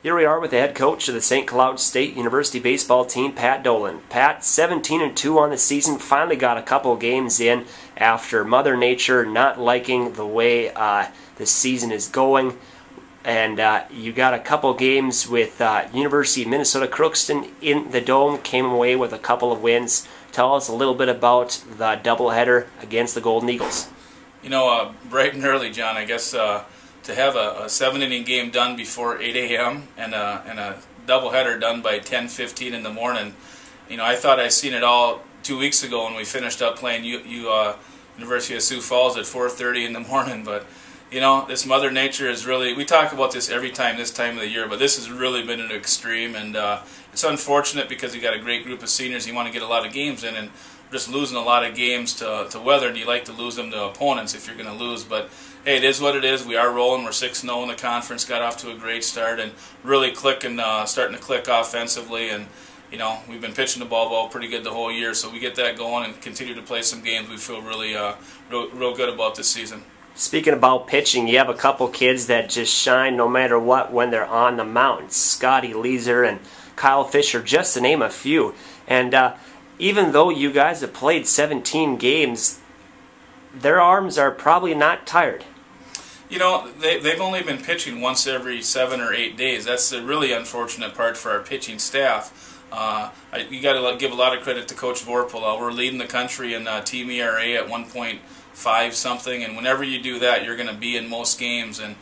Here we are with the head coach of the St. Cloud State University baseball team, Pat Dolan. Pat, 17-2 on the season, finally got a couple games in after Mother Nature not liking the way the season is going. And you got a couple games with University of Minnesota Crookston in the Dome, came away with a couple of wins. Tell us a little bit about the doubleheader against the Golden Eagles. You know, bright and early, John, I guess to have a 7-inning game done before 8 a.m. and a doubleheader done by 10:15 in the morning. You know, I thought I seen it all 2 weeks ago when we finished up playing University of Sioux Falls at 4:30 in the morning. But you know, this Mother Nature is really, we talk about this every time this time of the year, but this has really been an extreme, and it's unfortunate because you got a great group of seniors. You want to get a lot of games in, and we're just losing a lot of games to weather, and you like to lose them to opponents if you're going to lose. But hey, it is what it is. We are rolling. We're 6-0 in the conference, got off to a great start, and really clicking, starting to click offensively. And you know, we've been pitching the ball pretty good the whole year, so we get that going and continue to play some games. We feel really real good about this season. Speaking about pitching, you have a couple kids that just shine no matter what when they're on the mound. Scotty Leeser and Kyle Fisher, just to name a few. And even though you guys have played 17 games, their arms are probably not tired. You know, they've only been pitching once every 7 or 8 days. That's the really unfortunate part for our pitching staff. You got to give a lot of credit to Coach Vorpal. We're leading the country in team ERA at 1.5 something, and whenever you do that, you're going to be in most games. And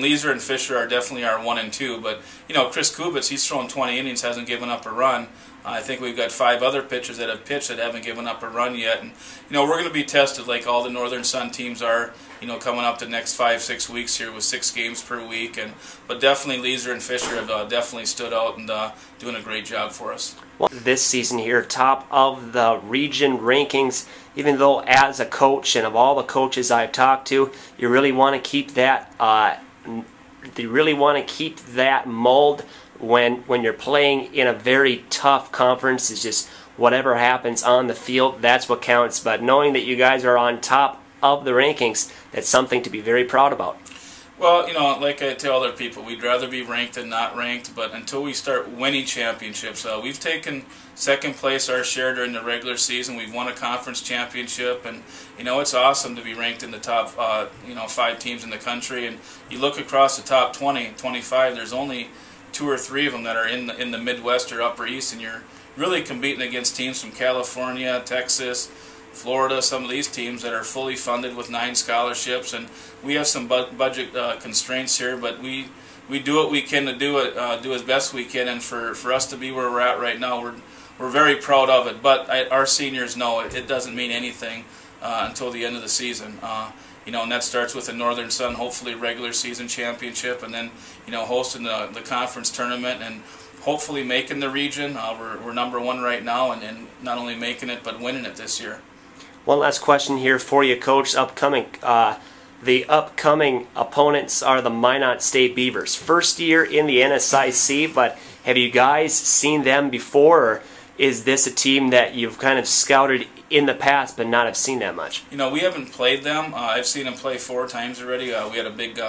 Leeser and Fisher are definitely our 1 and 2. But you know, Chris Kubitz, he's thrown 20 innings, hasn't given up a run. I think we've got 5 other pitchers that have pitched that haven't given up a run yet. And you know, we're going to be tested like all the Northern Sun teams are. You know, coming up the next 5-6 weeks here with 6 games per week. But definitely Leeser and Fisher have definitely stood out and doing a great job for us. Well, this season here, top of the region rankings, even though as a coach and of all the coaches I've talked to, you really want to keep that mold when you're playing in a very tough conference. It's just whatever happens on the field, that's what counts. But knowing that you guys are on top of the rankings, that's something to be very proud about. Well, you know, like I tell other people, we'd rather be ranked than not ranked, but until we start winning championships, we've taken second place our share during the regular season. We've won a conference championship, and you know, it's awesome to be ranked in the top 5 teams in the country. And you look across the top 20, 25, there's only 2 or 3 of them that are in the Midwest or Upper East, and you're really competing against teams from California, Texas, Florida, some of these teams that are fully funded with 9 scholarships. And we have some budget constraints here, but we do what we can to do as best we can. And for us to be where we're at right now, we're very proud of it. But our seniors know it doesn't mean anything until the end of the season. You know, and that starts with the Northern Sun, hopefully regular season championship, and then you know, hosting the conference tournament and hopefully making the region. We're number 1 right now, and not only making it but winning it this year. One last question here for you, Coach. The upcoming opponents are the Minot State Beavers. First year in the NSIC, but have you guys seen them before, or is this a team that you've kind of scouted in the past but not have seen that much? You know, we haven't played them. I've seen them play 4 times already. We had a big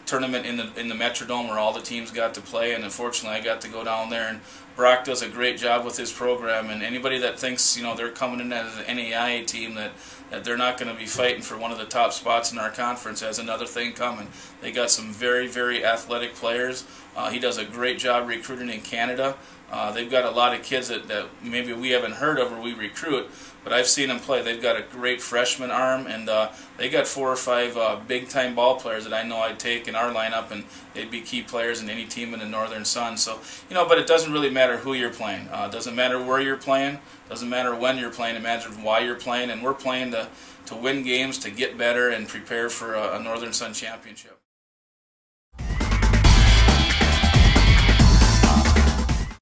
tournament in the Metrodome where all the teams got to play, and unfortunately I got to go down there, and Brock does a great job with his program. And anybody that thinks, you know, they're coming in as an NAIA team, that they're not going to be fighting for one of the top spots in our conference, has another thing coming. They got some very, very athletic players. He does a great job recruiting in Canada. They've got a lot of kids that maybe we haven't heard of or we recruit, but I've seen them play. They've got a great freshman arm, and they got 4 or 5 big-time ball players that I know I'd take in our lineup, and they'd be key players in any team in the Northern Sun. So, you know, but it doesn't really matter who you're playing. It doesn't matter where you're playing. It doesn't matter when you're playing. It matters why you're playing, and we're playing to win games, to get better, and prepare for a Northern Sun championship.